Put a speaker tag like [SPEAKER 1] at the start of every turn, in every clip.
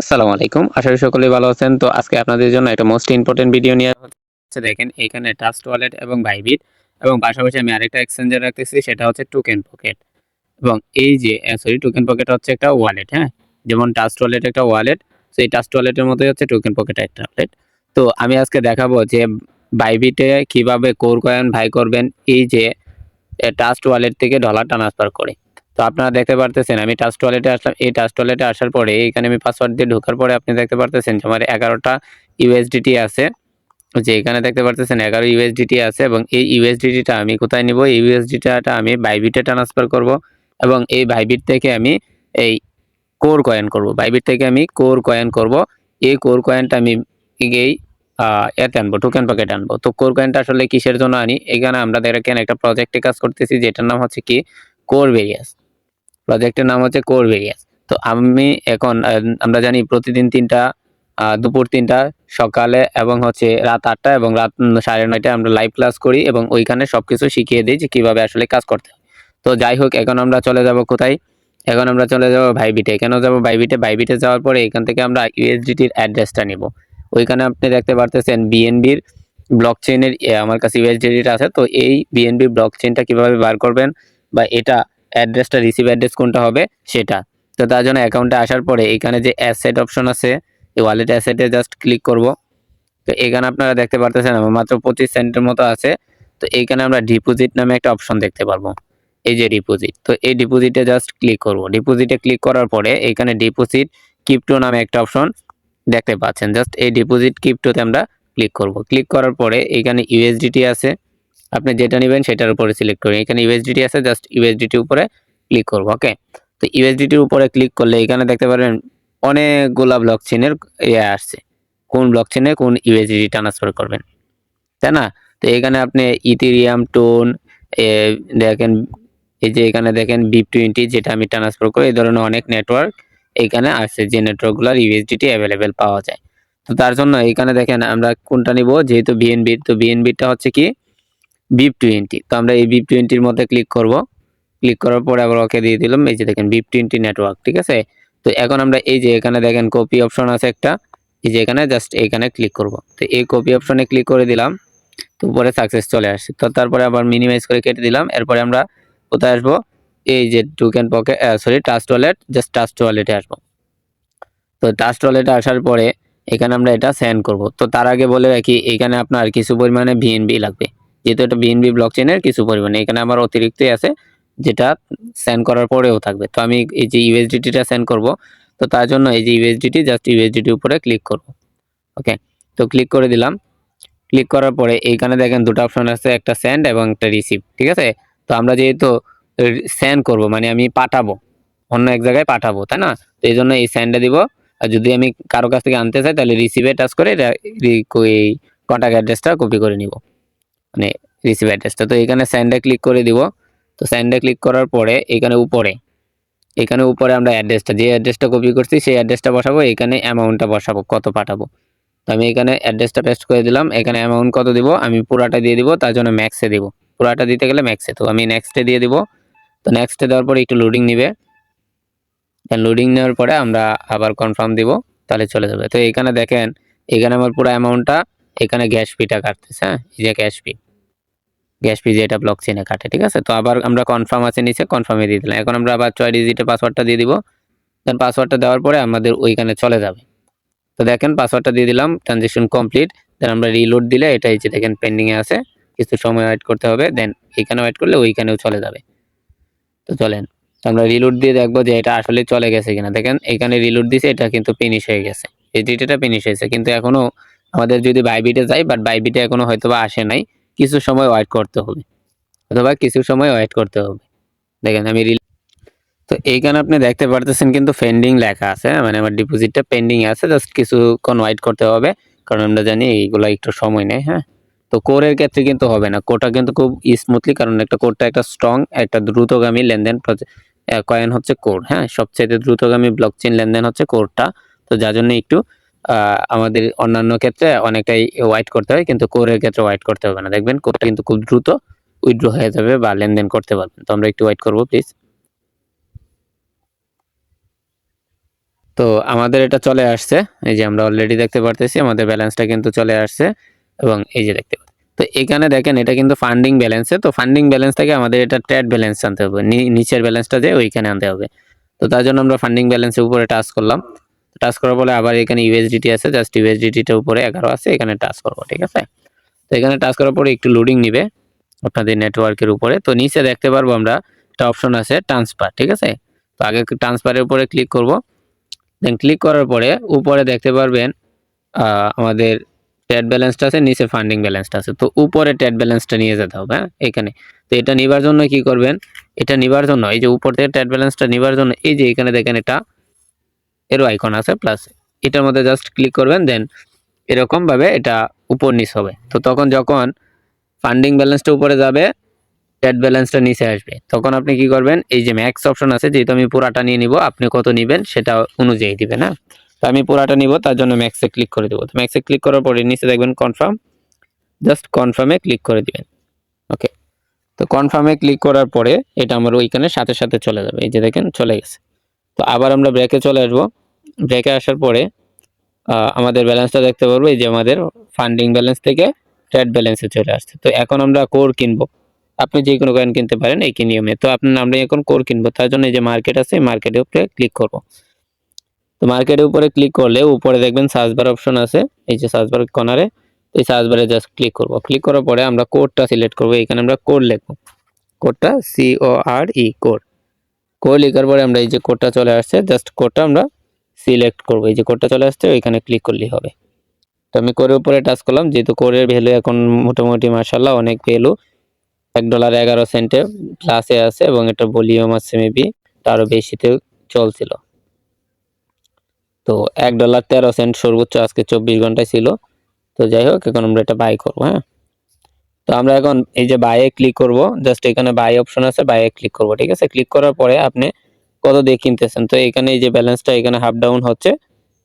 [SPEAKER 1] আসসালামু আলাইকুম। আশা করি সকলেই ভালো আছেন। তো আজকে আপনাদের জন্য একটা মোস্ট ইম্পোর্টেন্ট ভিডিও নিয়ে হচ্ছে দেখেন এখানে ট্রাস্ট ওয়ালেট এবং বাইবিট এবং পাশাপাশি আমি আরেকটা এক্সচেঞ্জার রাখতেছি সেটা হচ্ছে টোকেন পকেট। এবং এই যে সরি টোকেন পকেট হচ্ছে একটা ওয়ালেট, হ্যাঁ? যেমন ট্রাস্ট ওয়ালেট একটা ওয়ালেট, তো এই ট্রাস্ট ওয়ালেটের মতোই হচ্ছে টোকেন পকেট একটা ওয়ালেট। তো আমি আজকে দেখাবো যে বাইবিটে কিভাবে কোর কয়েন বাই করবেন এই যে ট্রাস্ট ওয়ালেট থেকে ডলার ট্রান্সফার করে। তো আপনারা দেখতে পারতেছেন আমি ট্রাস্ট ওয়ালেটে আসলাম। এই ট্রাস্ট ওয়ালেটে আসার পরে এখানে আমি পাসওয়ার্ড দিয়ে ঢোকার পরে আপনি দেখতে পারতেছেন যে আমার 11 টা ইউএসডিটি আছে। যে এখানে দেখতে পারতেছেন 11 ইউএসডিটি আছে এবং এই ইউএসডিটিটা আমি কোথায় নিব? এই ইউএসডিটিটা আমি বাইবিটে ট্রান্সফার করব এবং এই বাইবিট থেকে আমি এই কোর কয়েন করব। বাইবিট থেকে আমি কোর কয়েন করব। এই কোর কয়েনটা আমি এই এতে আনবো, টোকেন পকেটে আনবো। তো কোর কয়েনটা আসলে কিসের জন্য আনি? এখানে আমরা দেখেন একটা প্রজেক্টে কাজ করতেছি যেটার নাম হচ্ছে কি কোর ভেরিয়াস। প্রজেক্টের নাম হচ্ছে কোর ভেরিয়াস। তো আমি এখন আমরা জানি প্রতিদিন ৩টা দুপুর ৩টা সকালে এবং হচ্ছে রাত ৮টা এবং রাত ৯:৩০ আমরা লাইভ ক্লাস করি এবং ওইখানে সবকিছু শিখিয়ে দেই যে কিভাবে আসলে কাজ করতে হয়। তো যাই হোক এখন আমরা চলে যাব কোথায়? এখন আমরা চলে যাব বাইবিটে। কেন যাব বাইবিটে? বাইবিটে যাওয়ার পরে এখান থেকে আমরা ইউএসডিটির অ্যাড্রেসটা নিব। ওইখানে আপনি দেখতে পারতেছেন বিএনবির ব্লকচেইনের আমার কাছে ইউএসডিটিটা আছে। তো এই বিএনবি ব্লকচেইনটা কিভাবে বার করবেন বা এটা অ্যাড্রেসটা রিসিভ অ্যাড্রেস কোনটা হবে সেটা। তো তার জন্য অ্যাকাউন্টে আসার পরে এখানে যে অ্যাসেট অপশন আছে, এই ওয়ালেট অ্যাসেটে জাস্ট ক্লিক করব। তো এখানে আপনারা দেখতে পারতেছেন আমার মাত্র 25 সেন্টের মতো আছে। তো এইখানে আমরা ডিপোজিট নামে একটা অপশন দেখতে পারবো। এই যে ডিপোজিট। তো এই ডিপোজিটে জাস্ট ক্লিক করব। ডিপোজিটে ক্লিক করার পরে এখানে ডিপোজিট ক্রিপ্টো নামে একটা অপশন দেখতে পাচ্ছেন। জাস্ট এই ডিপোজিট ক্রিপ্টোতে আমরা ক্লিক করব। ক্লিক করার পরে এখানে ইউএসডিটি আছে। আপনি যেটা নিবেন সেটার উপরে সিলেক্ট করুন। এখানে ইউএসডিটি আছে, জাস্ট ইউএসডিটির উপরে ক্লিক করব। ওকে? তো ইউএসডিটির উপরে ক্লিক করলে এখানে দেখতে পারবেন অনেকগুলা ব্লকচেইনের আসছে। কোন ব্লকচেইনে কোন ইউএসডিটি ট্রান্সফার করবেন। তাই না? তো এখানে আপনি ইথেরিয়াম, টোন এ দেখেন, এই যে এখানে দেখেন BIP20 যেটা আমি ট্রান্সফার করি, এই ধরনের অনেক নেটওয়ার্ক এখানে আছে যে নেটওয়ার্কগুলোর ইউএসডিটি এভেইলেবল পাওয়া যায়। তো তার জন্য এখানে দেখেন আমরা কোনটা নিব, যেহেতু বিএনবির, তো বিএনবিরটা হচ্ছে কি BIP20। তো আমরা এই BIP20 এর মধ্যে ক্লিক করব। ক্লিক করার পরে আবার ওকে দিয়ে দিলাম। এই যে দেখেন BIP20 নেটওয়ার্ক, ঠিক আছে? তো এখন আমরা এই যে এখানে দেখেন কপি অপশন আছে একটা, এই যে এখানে জাস্ট এখানে ক্লিক করব। তো এই কপি অপশনে ক্লিক করে দিলাম। তো উপরে সাকসেস চলে আসছে। তো তারপরে আবার মিনিমাইজ করে কেটে দিলাম। এরপরে আমরা কোথায় আসবো? এই যে token pocket sorry trust wallet, just trust ওয়ালেটে আসবো। তো ট্রাস্ট ওয়ালেটে আসার পরে এখানে আমরা এটা সেন্ড করব। তো তার আগে বলে রাখি এখানে আপনার কিছু পরিমাণে বিএনবি লাগবে। যেহেতু এটা বিএনবি ব্লকচেইনের কিছু পরিমাণে এখানে আমার অতিরিক্তই আছে যেটা সেন্ড করার পরেও থাকবে। তো আমি এই যে ইউএসডিটিটা সেন্ড করব। তো তার জন্য এই যে ইউএসডিটি, জাস্ট ইউএসডিটির উপরে ক্লিক করব। ওকে? তো ক্লিক করে দিলাম। ক্লিক করার পরে এইখানে দেখেন ২টা অপশন আছে, একটা সেন্ড এবং একটা রিসিভ, ঠিক আছে? তো আমরা যেহেতু সেন্ড করব মানে আমি পাঠাবো, অন্য এক জায়গায় পাঠাবো, তাই না? তো এইজন্য এই সেন্ডে দিব। আর যদি আমি কারো কাছ থেকে আনতে চাই তাহলে রিসিভে টাচ করে এই কন্টাক্ট অ্যাড্রেসটা কপি করে নিব। মানে রিসিভ অ্যাড্রেসটা। তো এখানে সেন্ডে ক্লিক করে দিব। তো সেন্ডে ক্লিক করার পরে এখানে উপরে আমরা অ্যাড্রেসটা, যে অ্যাড্রেসটা কপি করছি সেই অ্যাড্রেসটা বসাবো, এখানে অ্যামাউন্টটা বসাবো কত পাঠাবো। তো আমি এখানে অ্যাড্রেসটা পেস্ট করে দিলাম। এখানে অ্যামাউন্ট কত দিব? আমি পুরাটা দিয়ে দিব, তার জন্য ম্যাক্সে দিব। পুরাটা দিতে গেলে ম্যাক্সে। তো আমি নেক্সটে দিয়ে দিব। তো নেক্সটে দেওয়ার পরে একটু লোডিং নিবে। লোডিং নেওয়ার পরে আমরা আবার কনফার্ম দিব, তাহলে চলে যাবে। তো এখানে দেখেন এখানে আমার পুরো অ্যামাউন্টটা এখানে গ্যাস ফিটা কাটতেছে, হ্যাঁ? এই যে গ্যাস ফি যেটা ব্লকচেইনে কাটে, ঠিক আছে? তো আবার আমরা কনফার্ম আছে নিচে, কনফার্মে দিয়ে দিলাম। এখন আমরা আবার 6 ডিজিটের পাসওয়ার্ডটা দিয়ে দিব। দেন পাসওয়ার্ডটা দেওয়ার পরে আমাদের ওইখানে চলে যাবে। তো দেখেন পাসওয়ার্ডটা দিয়ে দিলাম, ট্রানজেকশন কমপ্লিট। দেন আমরা রিলোড দিলে এটা এই যে দেখেন পেন্ডিং এ আছে, কিছু সময় ওয়েট করতে হবে। দেন এখানে ওয়েট করলে ওইখানেও চলে যাবে। তো চলেন আমরা রিলোড দিয়ে দেখবো যে এটা আসলে চলে গেছে কিনা। দেখেন এখানে রিলোড দিছে, এটা কিন্তু ফিনিশ হয়ে গেছে, এই ডেটাটা ফিনিশ হয়েছে, কিন্তু এখনো আমাদের যদি বাইবিটে যাই, বাট বাইবিটে এখনো হয়তোবা আসে নাই, কিছু সময় ওয়েট করতে হবে, অথবা কিছু সময় ওয়েট করতে হবে। দেখেন আমি তো এইখানে আপনি দেখতে পারতেছেন কিন্তু পেন্ডিং লেখা আছে, মানে আমার ডিপোজিটটা পেন্ডিং আছে, জাস্ট কিছুক্ষণ ওয়েট করতে হবে, কারণ আমরা জানি এইগুলা একটু সময় নেয়, হ্যাঁ? তো কোরের ক্ষেত্রে কিন্তু হবে না, কোরটা কিন্তু খুব স্মুথলি, কারণ একটা কোরটা একটা স্ট্রং, একটা দ্রুতগামী লেনদেন কয়েন হচ্ছে কোর, হ্যাঁ? সবচেয়ে দ্রুতগামী ব্লকচেইন লেনদেন হচ্ছে কোরটা। তো যার জন্য একটু আমাদের অন্যান্য ক্ষেত্রে অনেকটাই ওয়েট করতে হয়, কিন্তু কোরের ক্ষেত্রে ওয়েট করতে হবে না। দেখবেন কোরটা কিন্তু খুব দ্রুত উইথড্র হয়ে যাবে বা লেনদেন করতে পারবেন। তো আমরা একটু ওয়েট করবো প্লিজ। তো আমাদের এটা চলে আসছে, এই যে আমরা অলরেডি দেখতে পারতেছি আমাদের ব্যালেন্সটা কিন্তু চলে আসছে এবং এই যে দেখতে পাচ্ছি। তো এখানে দেখেন এটা কিন্তু ফান্ডিং ব্যালেন্সে, তো ফান্ডিং ব্যালেন্স থেকে আমাদের এটা ট্রেড ব্যালেন্স আনতে হবে, নিচের ব্যালেন্সটা যে ওইখানে আনতে হবে। তো তার জন্য আমরা ফান্ডিং ব্যালেন্সের উপরে টাচ করলাম, টাচ করার পরে আবার এখানে ইউএসডিটি আছে, জাস্ট ইউএসডিটিটার উপরে 11 আছে, এখানে টাচ করবো, ঠিক আছে। তো এখানে টাচ করার পরে একটু লোডিং নিবে আপনাদের নেটওয়ার্কের উপরে। তো নিচে দেখতে পারবো আমরা একটা অপশন আছে ট্রান্সফার, ঠিক আছে। তো আগে ট্রান্সফারের উপরে ক্লিক করব, দেন ক্লিক করার পরে উপরে দেখতে পারবেন আমাদের ট্রেড ব্যালেন্সটা আছে, নিচে ফান্ডিং ব্যালেন্সটা আছে। তো উপরে ট্রেড ব্যালেন্সটা নিয়ে যেতে হবে, হ্যাঁ এখানে। তো এটা নিবার জন্য কি করবেন, এটা নিবার জন্য এই যে উপর থেকে ট্রেড ব্যালেন্সটা নিবার জন্য এই যে এখানে দেখেন এটা এরো আইকন আছে প্লাস, এটার মধ্যে জাস্ট ক্লিক করবেন, দেন এরকম ভাবে এটা উপর নিচ হবে। তো তখন যখন ফান্ডিং ব্যালেন্সটা উপরে যাবে, ট্রেড ব্যালেন্সটা নিচে আসবে, তখন আপনি কি করবেন, এই যে ম্যাক্স অপশন আছে, যেহেতু আমি পুরাটা নিয়ে নিব, আপনি কত নেবেন সেটা অনুযায়ী দিবেন, হ্যাঁ। তো আমি পুরাটা নিব, তার জন্য ম্যাক্সে ক্লিক করে দেবো। তো ম্যাক্সে ক্লিক করার পরে নিচে দেখবেন কনফার্ম, জাস্ট কনফার্মে ক্লিক করে দিবেন। ওকে, তো কনফার্মে ক্লিক করার পরে এটা আমার ওইখানে সাথে সাথে চলে যাবে, এই যে দেখেন চলে গেছে। তো আবার আমরা ব্রেকে চলে আসবো, ব্রেকে আসার পরে আমাদের ব্যালেন্সটা দেখতে পারবো, এই যে আমাদের ফান্ডিং ব্যালেন্স থেকে ট্রেড ব্যালেন্সে চলে আসছে। তো এখন আমরা কোর কিনবো, আপনি যে কোনো কয়েন কিনতে পারেন একই নিয়মে। তো আমরা এখন কোর কিনবো, তার জন্য এই যে মার্কেট আছে, মার্কেটের উপরে ক্লিক করব। তো মার্কেটের উপরে ক্লিক করলে উপরে দেখবেন সার্চ বার অপশন আছে, এই যে সার্চ বার কর্নারে, এই সার্চ বারে জাস্ট ক্লিক করব। ক্লিক করার পরে আমরা কোডটা সিলেক্ট করব, এখানে আমরা কোড লিখব, কোডটা CORE কোড। কোড লেখার পরে আমরা এই যে কোডটা চলে আসছে, জাস্ট কোডটা আমরা সিলেক্ট করব, এই যে কোডটা চলে আসছে ওইখানে ক্লিক করলেই হবে। তো আমি কোরের উপরে টাচ করলাম, যেহেতু কোরের ভ্যালু এখন মোটামুটি মাশাআল্লাহ অনেক ভ্যালু, $1.11 প্লাসে আছে এবং এটা ভলিউম আছে মেবি তারও বেশিতে চলছিল। তো $1.13 সর্বোচ্চ আজকে 24 ঘন্টায় ছিল। তো যাই হোক, এখন আমরা এটা বাই করবো, হ্যাঁ। তো আমরা এখন এই যে বাইয়ে ক্লিক করব, জাস্ট এখানে বাই অপশন আছে, বাইয়ে ক্লিক করব, ঠিক আছে। ক্লিক করার পরে আপনি কত দিয়ে কিনতেছেন, তো এখানে এই যে ব্যালেন্সটা এখানে হাফ ডাউন হচ্ছে,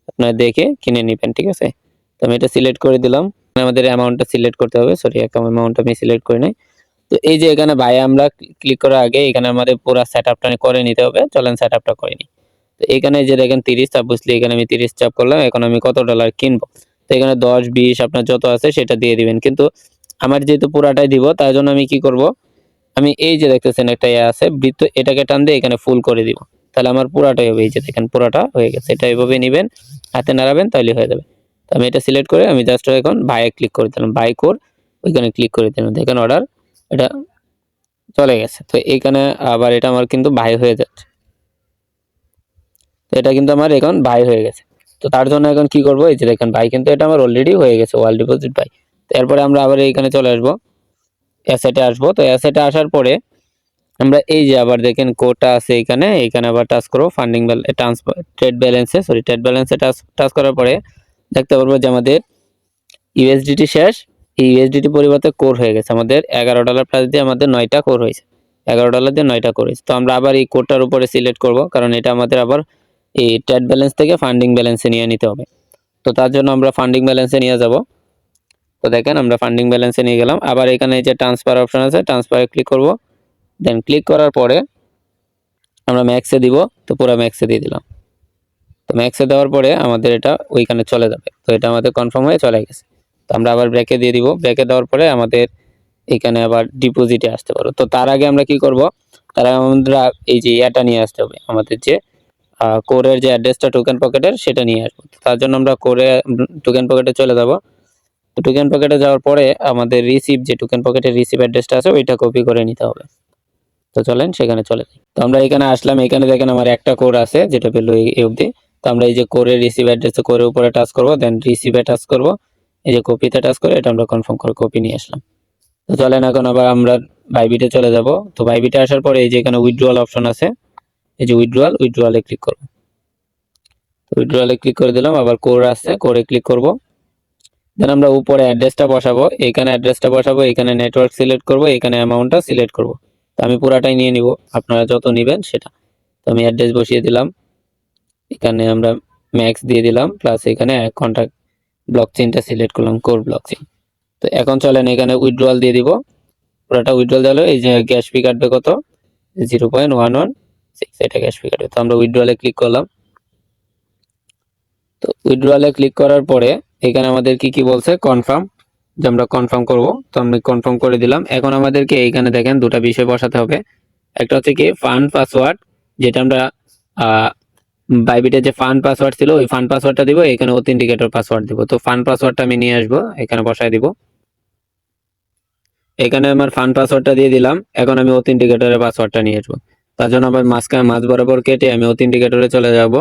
[SPEAKER 1] আপনারা দেখে কিনে নেবেন, ঠিক আছে। তো আমি এটা সিলেক্ট করে দিলাম, আমাদের অ্যামাউন্টটা সিলেক্ট করতে হবে, সরি অ্যামাউন্ট আমি সিলেক্ট করি নাই। তো এই যে এখানে বাইয়ে আমরা ক্লিক করার আগে এখানে আমাদের পুরো সেটআপটা করে নিতে হবে, চলেন সেটআপটা করে নিই। তো এখানে যে দেখেন 30 সাপোজলি এখানে আমি 30 চাপ করলাম, এখন আমি কত ডলার কিনবো, তো এখানে 10 20 আপনার যত আছে সেটা দিয়ে দিবেন। কিন্তু আমার যেহেতু পুরাটাই দিব, তার জন্য আমি কি করব, আমি এই যে দেখতেছেন একটা আছে বৃত্ত, এটাকে টান দিয়ে এখানে ফুল করে দিব, তাহলে আমার পুরাটাই হবে। এই যে দেখেন পুরাটা হয়ে গেছে, এটা এইভাবে নেবেন, হাতে নাড়াবেন তাহলে হয়ে যাবে। তো আমি এটা সিলেক্ট করে আমি জাস্ট এখন বাইয়ে ক্লিক করে দিলাম, বাই কোর ওইখানে ক্লিক করে দিলাম, দেখেন অর্ডার এটা চলে গেছে। তো এইখানে আবার এটা আমার কিন্তু বাই হয়ে যাচ্ছে, তো এটা কিন্তু আমার এখন বাই হয়ে গেছে। তো তার জন্য এখন কি করব, এই যে দেখেন বাই কিন্তু এটা আমার অলরেডি হয়ে গেছে, ওয়াল ডিপোজিট বাই। তো এরপরে আমরা আবার এইখানে চলে আসবো, অ্যাসেটে আসবো। তো অ্যাসেটে আসার পরে আমরা এই যে আবার দেখেন কোডটা আছে এখানে, এখানে আবার টাচ করব ফান্ডিং ট্রান্সফার ট্রেড ব্যালেন্সে, সরি ট্রেড ব্যালেন্সে টাচ করার পরে দেখতে পারবো যে আমাদের ইউএসডিটি শেষ, এই ইউএসডিটি পরিবর্তে কোর হয়ে গেছে, আমাদের $11 প্লাস দিয়ে আমাদের 9টা কোর হয়েছে, $11 দিয়ে 9টা কোর হয়েছে। তো আমরা আবার এই কোডটার উপরে সিলেক্ট করব, কারণ এটা আমাদের আবার এই ট্রেড ব্যালেন্স থেকে ফান্ডিং ব্যালেন্সে নিয়ে নিতে হবে। তো তার জন্য আমরা ফান্ডিং ব্যালেন্সে নিয়ে যাব। তো দেখেন আমরা ফান্ডিং ব্যালেন্সে নিয়ে গেলাম, আবার এখানে যে ট্রান্সফার অপশন আছে, ট্রান্সফারে ক্লিক করব, দেন ক্লিক করার পরে আমরা ম্যাক্সে দিব, তো পুরো ম্যাক্সে দিয়ে দিলাম। তো ম্যাক্সে দেওয়ার পরে আমাদের এটা ওইখানে চলে যাবে, তো এটা আমাদের কনফার্ম হয়ে চলে গেছে। তো আমরা আবার ব্রেকে দিয়ে দিব, ব্রেকে দেওয়ার পরে আমাদের এখানে আবার ডিপোজিটে আসতে পারবো। তো তার আগে আমরা কি করব, তার আগে আমরা এই যে এটা নিয়ে আসতে হবে, আমাদের যে কোরের যে অ্যাড্রেসটা টোকেন পকেটের সেটা নিয়ে আসবো। তার জন্য আমরা কোরে টোকেন পকেটে চলে যাব। তো টোকেন পকেটে যাওয়ার পরে আমাদের রিসিভ যে টোকেন পকেটের রিসিভ অ্যাড্রেসটা আছে ওইটা কপি করে নিতে হবে। তো চলেন সেখানে চলে যাই। তো আমরা এখানে আসলাম, এখানে দেখেন আমার একটা কোর আছে যেটা পেলো এই অবধি। তো আমরা এই যে কোরের রিসিভ অ্যাড্রেসে কোরের উপরে টাচ করব, দেন রিসিভে টাচ করব, এই যে কপিতে টাচ করে এটা আমরা কনফার্ম করে কপি নিয়ে আসলাম। তো চলেন এখন আবার আমরা বাইবিটে চলে যাব। তো বাইবিটে আসার পরে এই যে এখানে উইথড্রয়াল অপশন আছে, এই যে উইথড্রয়ালে ক্লিক করব। তো উইথড্রয়ালে ক্লিক করে দিলাম, আবার কোর আছে কোরে ক্লিক করব, দেন আমরা উপরে অ্যাড্রেসটা বসাবো, এখানে অ্যাড্রেসটা বসাবো, এখানে নেটওয়ার্ক সিলেক্ট করব, এখানে অ্যামাউন্টটা সিলেক্ট করব। তো আমি পুরাটাই নিয়ে নিব, আপনারা যত নেবেন সেটা। তো আমি অ্যাড্রেস বসিয়ে দিলাম, এখানে আমরা ম্যাক্স দিয়ে দিলাম, প্লাস এখানে কন্ট্যাক্ট ব্লকচেইনটা সিলেক্ট করলাম, কোর ব্লকচেইন। তো এখন চলেন এখানে উইথড্রয়াল দিয়ে দিব, পুরোটা উইথড্রয়াল দিলে এই যে গ্যাস ফি কাটবে কত, 0.116, এটা গ্যাস ফি কাটবে। তো আমরা উইথড্রয়ালে ক্লিক করলাম, উইথড্রয়ালে ক্লিক করার পরে এখানে আমাদের কি বলছে, কনফার্ম, যে আমরা কনফার্ম করব। তো আমি কনফার্ম করে দিলাম। এখন আমাদেরকে এইখানে দেখেন দুটা বিষয় বসাতে হবে। একটা হচ্ছে কি ফান্ড পাসওয়ার্ড, যেটা আমরা বাইবিটের যে ফান্ড পাসওয়ার্ড ছিল ওই ফান্ড পাসওয়ার্ডটা দিব, এখানে অথেন্টিকেটর পাসওয়ার্ড দিব। তো ফান্ড পাসওয়ার্ডটা আমি নিয়ে আসবো, এখানে বসায় দিব। এখানে আমার ফান্ড পাসওয়ার্ডটা দিয়ে দিলাম। এখন আমি অথেন্টিকেটরের পাসওয়ার্ডটা নিয়ে আসবো। তার জন্য আবার মাঝ বরাবর কেটে আমি অথেন্টিকেটরে চলে যাব।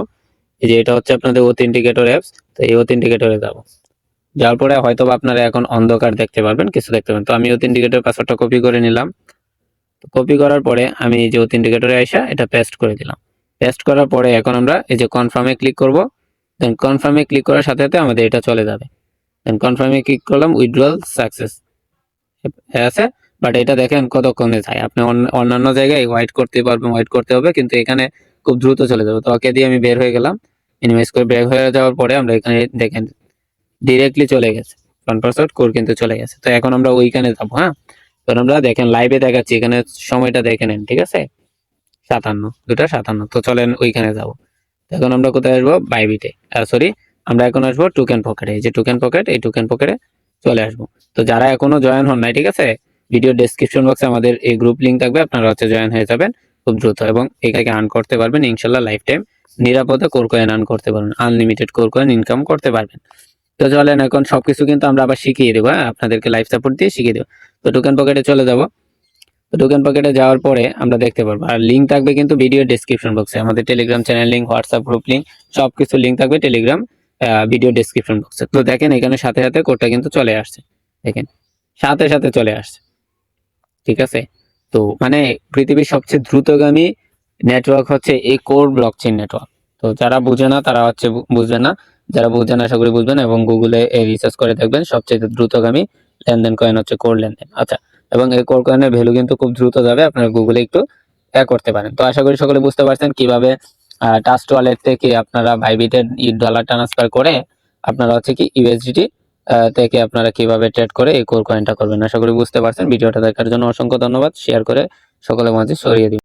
[SPEAKER 1] এই যে এটা হচ্ছে আপনাদের অথেন্টিকেটর অ্যাপস। তো এই অথেন্টিকেটরে যাব, যাওয়ার পরে হয়তো আপনারা এখন অন্ধকার দেখতে পারবেন, কিছু দেখতে পাবেন। তো আমি অথেন্টিকেটর পাসওয়ার্ডটা কপি করে নিলাম। কপি করার পরে আমি এই যে অথেন্টিকেটরে আইসা এটা পেস্ট করে দিলাম। পেস্ট করার পরে এখন আমরা এই যে কনফার্মে ক্লিক করব। দেন কনফার্মে ক্লিক করার সাথে সাথে আমাদের এটা চলে যাবে। দেন কনফার্মে ক্লিক করলাম, উইথড্রয়াল সাকসেস আছে। বাট এটা দেখেন কতক্ষণে যায়। আপনি অন্যান্য জায়গায় ওয়েট করতে পারবেন, ওয়েট করতে হবে, কিন্তু এখানে খুব দ্রুত চলে যাবে। তো ওকে দিয়ে আমি বের হয়ে গেলাম। মিনিমাইজ করে বের হয়ে যাওয়ার পরে আমরা এখানে দেখেন ডিরেক্টলি চলে গেছে, ফান্ড পাসওয়ার্ড কোড কিন্তু চলে গেছে। তো এখন আমরা ওইখানে যাবো। হ্যাঁ, তো আমরা দেখেন লাইভে দেখাচ্ছি, এখানে সময়টা দেখে নেন, ঠিক আছে, 57:57। তো চলেন ওইখানে যাব। এখন আমরা কোথায় আসবো, বাইবিটে, সরি, আমরা এখন আসবো টোকেন পকেটে। এই যে টোকেন পকেট, এই টোকেন পকেটে চলে আসবো। তো যারা এখনো জয়েন হন নাই, ঠিক আছে, ভিডিও ডেসক্রিপশন বক্সে আমাদের এই গ্রুপ লিংক থাকবে, আপনারা হচ্ছে জয়েন হয়ে যাবেন খুব দ্রুত, এবং এখানে আর্ন করতে পারবেন ইনশাল্লাহ। লাইফ টাইম নিরাপদে কোর কয়েন আর্ন করতে পারবেন, আনলিমিটেড কোর কয়েন ইনকাম করতে পারবেন। তো চলেন এখন সবকিছু কিন্তু আমরা আবার শিখিয়ে দেবো। হ্যাঁ, আপনাদেরকে লাইভ সাপোর্ট দিয়ে শিখিয়ে দেবো। তো টোকেন পকেটে চলে যাব। তো টোকেন পকেটে যাওয়ার পরে আমরা দেখতে পারবো, আর লিঙ্ক থাকবে কিন্তু ভিডিও ডেসক্রিপশন বক্সে। আমাদের Telegram channel link, WhatsApp group link, সবকিছু লিঙ্ক থাকবে টেলিগ্রাম ভিডিও ডেসক্রিপশন বক্সে। তো দেখেন এখানে সাথে সাথে কোডটা কিন্তু চলে আসছে, দেখেন সাথে সাথে চলে আসছে, ঠিক আছে। তো মানে পৃথিবীর সবচেয়ে দ্রুতগামী নেটওয়ার্ক হচ্ছে এই কোর ব্লকচেইন নেটওয়ার্ক। তো যারা বুঝে না তারা হচ্ছে বুঝবে না, যারা বুঝেন আশা করি বুঝবেন, এবং গুগলে রিসার্চ করে দেখবেন সবচেয়ে দ্রুতগামী লেনদেন কয়েন হচ্ছে কোর লেনদেন। আচ্ছা, এবং এই কোর কয়েনের ভ্যালু কিন্তু খুব দ্রুত যাবে, আপনারা গুগলে একটু করতে পারেন। তো আশা করি সকলে বুঝতে পারছেন কিভাবে ট্রাস্ট ওয়ালেট থেকে আপনারা বাইবিটের ডলার ট্রান্সফার করে আপনারা হচ্ছে কি ইউএসডিটি থেকে আপনারা কিভাবে ট্রেড করে এই কোর কয়েনটা করবেন। আশা করি বুঝতে পারছেন। ভিডিওটা দেখার জন্য অসংখ্য ধন্যবাদ। শেয়ার করে সকলের মাঝে ছড়িয়ে দিন।